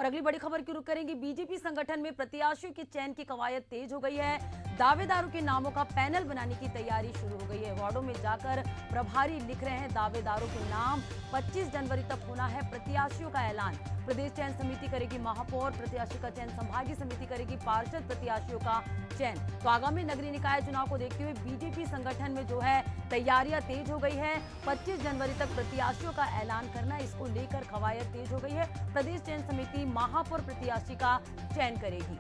और अगली बड़ी खबर की रुख करेंगे। बीजेपी संगठन में प्रत्याशियों के चयन की कवायद तेज हो गई है। दावेदारों के नामों का पैनल बनाने की तैयारी शुरू हो गई है। वार्डों में जाकर प्रभारी लिख रहे हैं दावेदारों के नाम। 25 जनवरी तक होना है प्रत्याशियों का ऐलान। प्रदेश चयन समिति करेगी महापौर प्रत्याशी का चयन, संभागीय समिति करेगी पार्षद प्रत्याशियों का चयन। तो आगामी नगरीय निकाय चुनाव को देखते हुए बीजेपी संगठन में जो है तैयारियां तेज हो गई है। 25 जनवरी तक प्रत्याशियों का ऐलान करना, इसको लेकर कवायद तेज हो गई है। प्रदेश चयन समिति महापौर प्रत्याशी का चयन करेगी।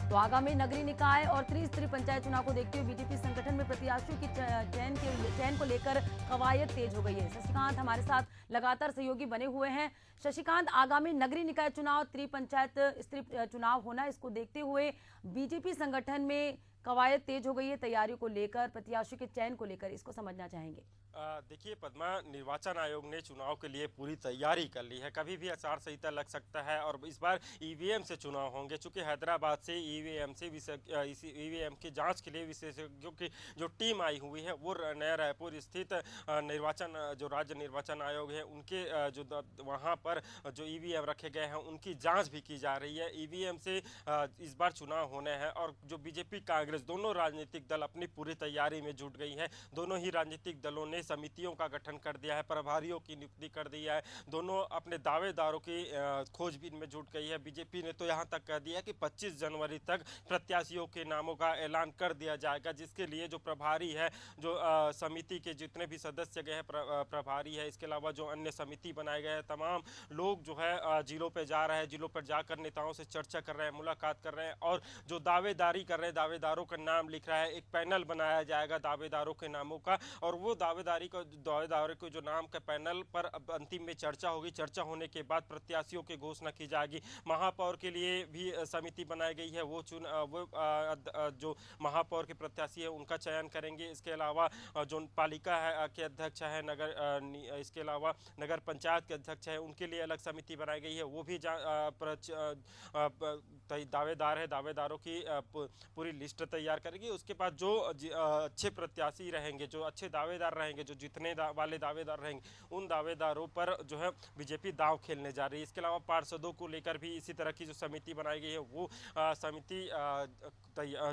तो आगामी नगरीय निकाय और त्रिस्तरीय पंचायत चुनाव को देखते हुए बीजेपी संगठन में प्रत्याशियों की चयन को लेकर कवायद तेज हो गई है। शशिकांत हमारे साथ लगातार सहयोगी बने हुए हैं। शशिकांत, आगामी नगरीय निकाय चुनाव, त्रिपंचायत स्तरीय चुनाव होना, इसको देखते हुए बीजेपी संगठन में कवायद तेज हो गई है। तैयारियों को लेकर, प्रत्याशियों के चयन को लेकर, इसको समझना चाहेंगे। देखिए पद्मा, निर्वाचन आयोग ने चुनाव के लिए पूरी तैयारी कर ली है। कभी भी आचार संहिता लग सकता है और इस बार ईवीएम से चुनाव होंगे। चूंकि हैदराबाद से ईवीएम की जांच के लिए विशेषज्ञों की जो टीम आई हुई है वो नया रायपुर स्थित जो राज्य निर्वाचन आयोग है उनके वहाँ पर जो ईवीएम रखे गए हैं उनकी जाँच भी की जा रही है। ईवीएम से इस बार चुनाव होने हैं और जो बीजेपी कांग्रेस दोनों राजनीतिक दल अपनी पूरी तैयारी में जुट गई है। दोनों ही राजनीतिक दलों ने समितियों का गठन कर दिया है, प्रभारियों की नियुक्ति कर दी है, दोनों अपने दावेदारों की खोजबीन में जुट गई है। बीजेपी ने तो यहां तक कह दिया कि 25 जनवरी तक प्रत्याशियों के नामों का ऐलान कर दिया जाएगा, जिसके लिए जो प्रभारी है, जो समिति के जितने भी सदस्य गए हैं प्रभारी है, इसके अलावा जो अन्य समिति बनाए गए हैं, तमाम लोग जो है जिलों पर जा रहे हैं। जिलों पर जाकर नेताओं से चर्चा कर रहे हैं, मुलाकात कर रहे हैं और जो दावेदारी कर रहे हैं दावेदारों का नाम लिख रहा है। एक पैनल बनाया जाएगा दावेदारों के नामों का और वो दावेदारों को जो नाम के पैनल पर अब अंतिम में चर्चा होगी। चर्चा होने के बाद प्रत्याशियों की घोषणा की जाएगी। महापौर के लिए भी समिति बनाई गई है, वो जो महापौर के प्रत्याशी है उनका चयन करेंगे। इसके अलावा जो पालिका है के अध्यक्ष है, इसके अलावा नगर पंचायत के अध्यक्ष है, उनके लिए अलग समिति बनाई गई है। वो भी दावेदार है, दावेदारों की पूरी लिस्ट तैयार करेगी। उसके बाद जो अच्छे प्रत्याशी रहेंगे, जो अच्छे दावेदार रहेंगे, जो जीतने वाले दावेदार रहेंगे, उन दावेदारों पर जो है बीजेपी दांव खेलने जा रही है। इसके अलावा पार्षदों को लेकर भी इसी तरह की जो समिति बनाई गई है वो समिति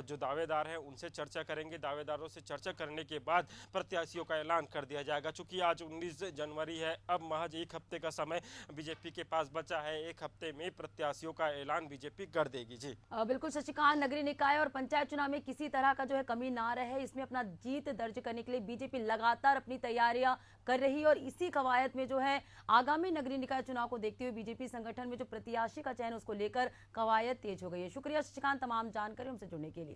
जो दावेदार हैं उनसे चर्चा करेंगे। दावेदारों से चर्चा करने के बाद प्रत्याशियों का ऐलान कर दिया जाएगा। चूंकि आज 19 जनवरी है, अब महज एक हफ्ते का समय बीजेपी के पास बचा है। एक हफ्ते में प्रत्याशियों का ऐलान बीजेपी कर देगी। जी बिल्कुल शशिकांत, नगरीय निकाय और पंचायत चुनाव में किसी तरह का जो है कमी ना रहे, इसमें अपना जीत दर्ज करने के लिए बीजेपी लगातार अपनी तैयारियां कर रही है। और इसी कवायद में जो है आगामी नगरीय निकाय चुनाव को देखते हुए बीजेपी संगठन में जो प्रत्याशी का चयन उसको लेकर कवायद तेज हो गई है। शुक्रिया शशिकांत तमाम जानकारी हमसे जुड़ने के लिए।